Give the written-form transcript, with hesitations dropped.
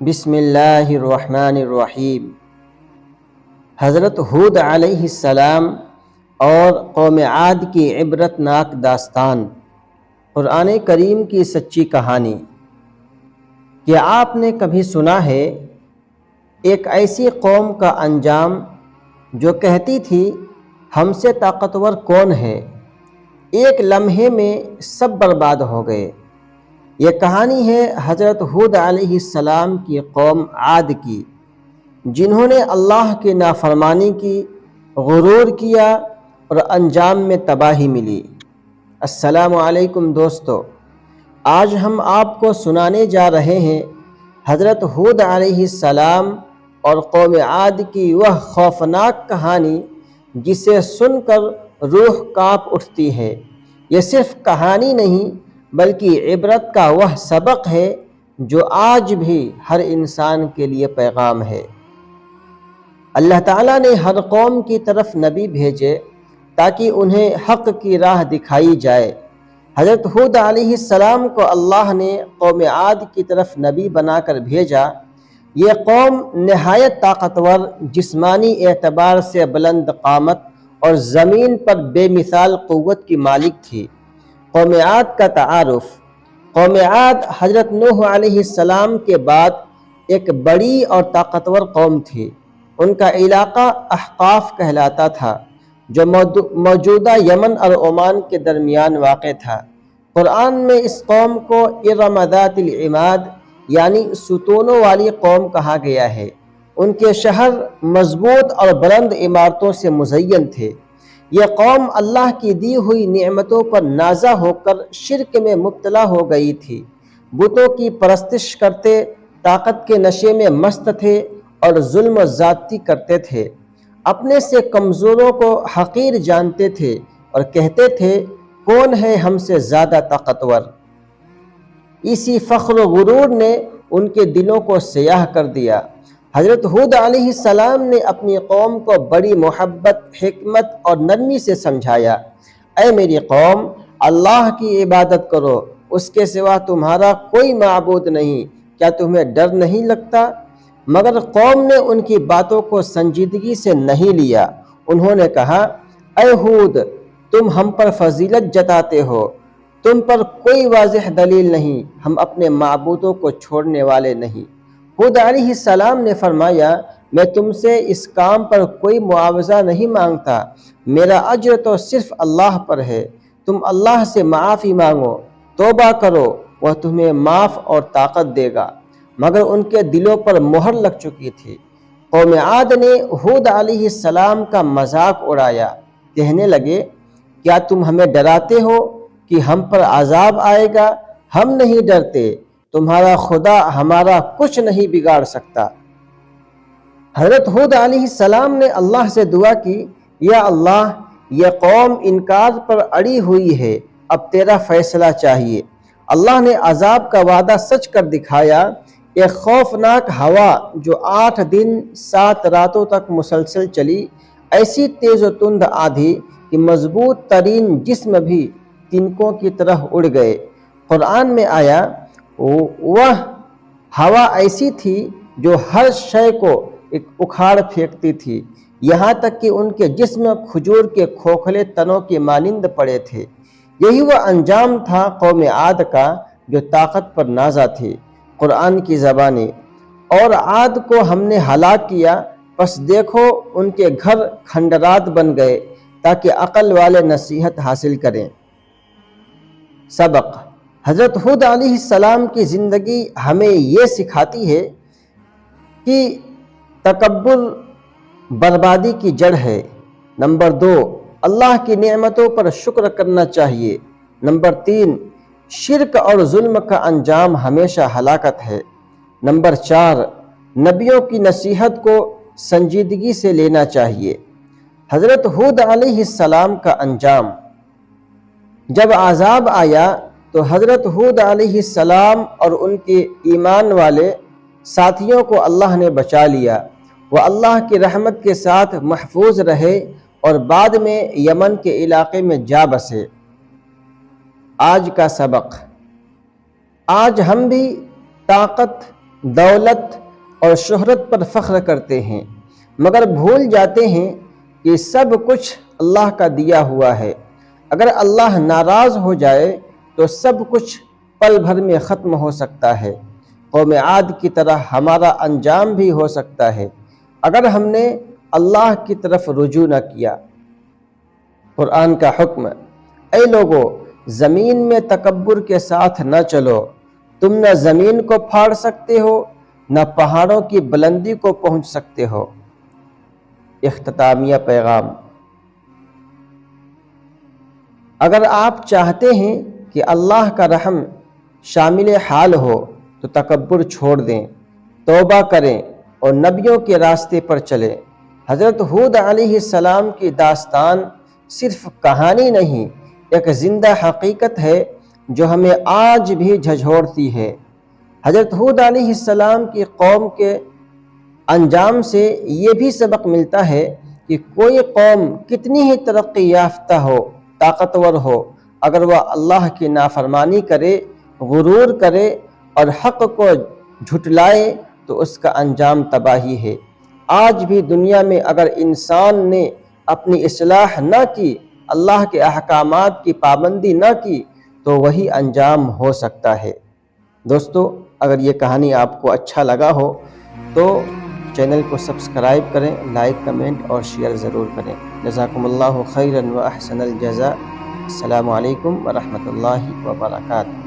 بسم اللہ الرحمن الرحیم۔ حضرت ہود علیہ السلام اور قوم عاد کی عبرت ناک داستان، قرآن کریم کی سچی کہانی۔ کیا آپ نے کبھی سنا ہے ایک ایسی قوم کا انجام جو کہتی تھی ہم سے طاقتور کون ہے، ایک لمحے میں سب برباد ہو گئے؟ یہ کہانی ہے حضرت ہود علیہ السلام کی قوم عاد کی، جنہوں نے اللہ کی نافرمانی کی، غرور کیا اور انجام میں تباہی ملی۔ السلام علیکم دوستو، آج ہم آپ کو سنانے جا رہے ہیں حضرت ہود علیہ السلام اور قوم عاد کی وہ خوفناک کہانی جسے سن کر روح کانپ اٹھتی ہے۔ یہ صرف کہانی نہیں بلکہ عبرت کا وہ سبق ہے جو آج بھی ہر انسان کے لیے پیغام ہے۔ اللہ تعالیٰ نے ہر قوم کی طرف نبی بھیجے تاکہ انہیں حق کی راہ دکھائی جائے۔ حضرت ہود علیہ السلام کو اللہ نے قوم عاد کی طرف نبی بنا کر بھیجا۔ یہ قوم نہایت طاقتور، جسمانی اعتبار سے بلند قامت اور زمین پر بے مثال قوت کی مالک تھی۔ قوم عاد کا تعارف۔ قوم عاد حضرت نوح علیہ السلام کے بعد ایک بڑی اور طاقتور قوم تھی۔ ان کا علاقہ احقاف کہلاتا تھا، جو موجودہ یمن اور عمان کے درمیان واقع تھا۔ قرآن میں اس قوم کو ارم ذات العماد یعنی ستونوں والی قوم کہا گیا ہے۔ ان کے شہر مضبوط اور بلند عمارتوں سے مزین تھے۔ یہ قوم اللہ کی دی ہوئی نعمتوں پر نازع ہو کر شرک میں مبتلا ہو گئی تھی۔ بتوں کی پرستش کرتے، طاقت کے نشے میں مست تھے اور ظلم و زیادتی کرتے تھے۔ اپنے سے کمزوروں کو حقیر جانتے تھے اور کہتے تھے کون ہے ہم سے زیادہ طاقتور۔ اسی فخر و غرور نے ان کے دلوں کو سیاہ کر دیا۔ حضرت ہود علیہ السلام نے اپنی قوم کو بڑی محبت، حکمت اور نرمی سے سمجھایا۔ اے میری قوم، اللہ کی عبادت کرو، اس کے سوا تمہارا کوئی معبود نہیں، کیا تمہیں ڈر نہیں لگتا؟ مگر قوم نے ان کی باتوں کو سنجیدگی سے نہیں لیا۔ انہوں نے کہا، اے ہود، تم ہم پر فضیلت جتاتے ہو، تم پر کوئی واضح دلیل نہیں، ہم اپنے معبودوں کو چھوڑنے والے نہیں۔ ہود علیہ السلام نے فرمایا، میں تم سے اس کام پر کوئی معاوضہ نہیں مانگتا، میرا اجر تو صرف اللہ پر ہے۔ تم اللہ سے معافی مانگو، توبہ کرو، وہ تمہیں معاف اور طاقت دے گا۔ مگر ان کے دلوں پر مہر لگ چکی تھی۔ قوم عاد نے ہود علیہ السلام کا مذاق اڑایا، کہنے لگے، کیا تم ہمیں ڈراتے ہو کہ ہم پر عذاب آئے گا؟ ہم نہیں ڈرتے، تمہارا خدا ہمارا کچھ نہیں بگاڑ سکتا۔ حضرت ہود علیہ السلام نے اللہ سے دعا کی، یا اللہ، یہ قوم انکار پر اڑی ہوئی ہے، اب تیرا فیصلہ چاہیے۔ اللہ نے عذاب کا وعدہ سچ کر دکھایا۔ ایک خوفناک ہوا جو 8 دن 7 راتوں تک مسلسل چلی، ایسی تیز و تند آندھی کہ مضبوط ترین جسم بھی تنکوں کی طرح اڑ گئے۔ قرآن میں آیا، وہ ہوا ایسی تھی جو ہر شے کو اکھاڑ پھینکتی تھی، یہاں تک کہ ان کے جسم کھجور کے کھوکھلے تنوں کے مانند پڑے تھے۔ یہی وہ انجام تھا قوم عاد کا جو طاقت پر نازا تھی۔ قرآن کی زبانی، اور عاد کو ہم نے ہلاک کیا، پس دیکھو ان کے گھر کھنڈرات بن گئے، تاکہ عقل والے نصیحت حاصل کریں۔ سبق۔ حضرت ہود علیہ السلام کی زندگی ہمیں یہ سکھاتی ہے کہ تکبر بربادی کی جڑ ہے۔ نمبر 2، اللہ کی نعمتوں پر شکر کرنا چاہیے۔ نمبر 3، شرک اور ظلم کا انجام ہمیشہ ہلاکت ہے۔ نمبر 4، نبیوں کی نصیحت کو سنجیدگی سے لینا چاہیے۔ حضرت ہود علیہ السلام کا انجام۔ جب عذاب آیا تو حضرت ہود علیہ السلام اور ان کے ایمان والے ساتھیوں کو اللہ نے بچا لیا۔ وہ اللہ کی رحمت کے ساتھ محفوظ رہے اور بعد میں یمن کے علاقے میں جا بسے۔ آج کا سبق۔ آج ہم بھی طاقت، دولت اور شہرت پر فخر کرتے ہیں، مگر بھول جاتے ہیں کہ سب کچھ اللہ کا دیا ہوا ہے۔ اگر اللہ ناراض ہو جائے تو سب کچھ پل بھر میں ختم ہو سکتا ہے۔ قوم عاد کی طرح ہمارا انجام بھی ہو سکتا ہے اگر ہم نے اللہ کی طرف رجوع نہ کیا۔ قرآن کا حکم: اے لوگو، زمین میں تکبر کے ساتھ نہ چلو، تم نہ زمین کو پھاڑ سکتے ہو نہ پہاڑوں کی بلندی کو پہنچ سکتے ہو۔ اختتامیہ پیغام: اگر آپ چاہتے ہیں کہ اللہ کا رحم شامل حال ہو تو تکبر چھوڑ دیں، توبہ کریں اور نبیوں کے راستے پر چلیں۔ حضرت ہود علیہ السلام کی داستان صرف کہانی نہیں، ایک زندہ حقیقت ہے جو ہمیں آج بھی جھنجھوڑتی ہے۔ حضرت ہود علیہ السلام کی قوم کے انجام سے یہ بھی سبق ملتا ہے کہ کوئی قوم کتنی ہی ترقی یافتہ ہو، طاقتور ہو، اگر وہ اللہ کی نافرمانی کرے، غرور کرے اور حق کو جھٹلائے تو اس کا انجام تباہی ہے۔ آج بھی دنیا میں اگر انسان نے اپنی اصلاح نہ کی، اللہ کے احکامات کی پابندی نہ کی تو وہی انجام ہو سکتا ہے۔ دوستو، اگر یہ کہانی آپ کو اچھا لگا ہو تو چینل کو سبسکرائب کریں، لائک، کمنٹ اور شیئر ضرور کریں۔ جزاکم اللہ خیرا و احسن الجزاء۔ السلام علیکم ورحمۃ اللہ وبرکاتہ۔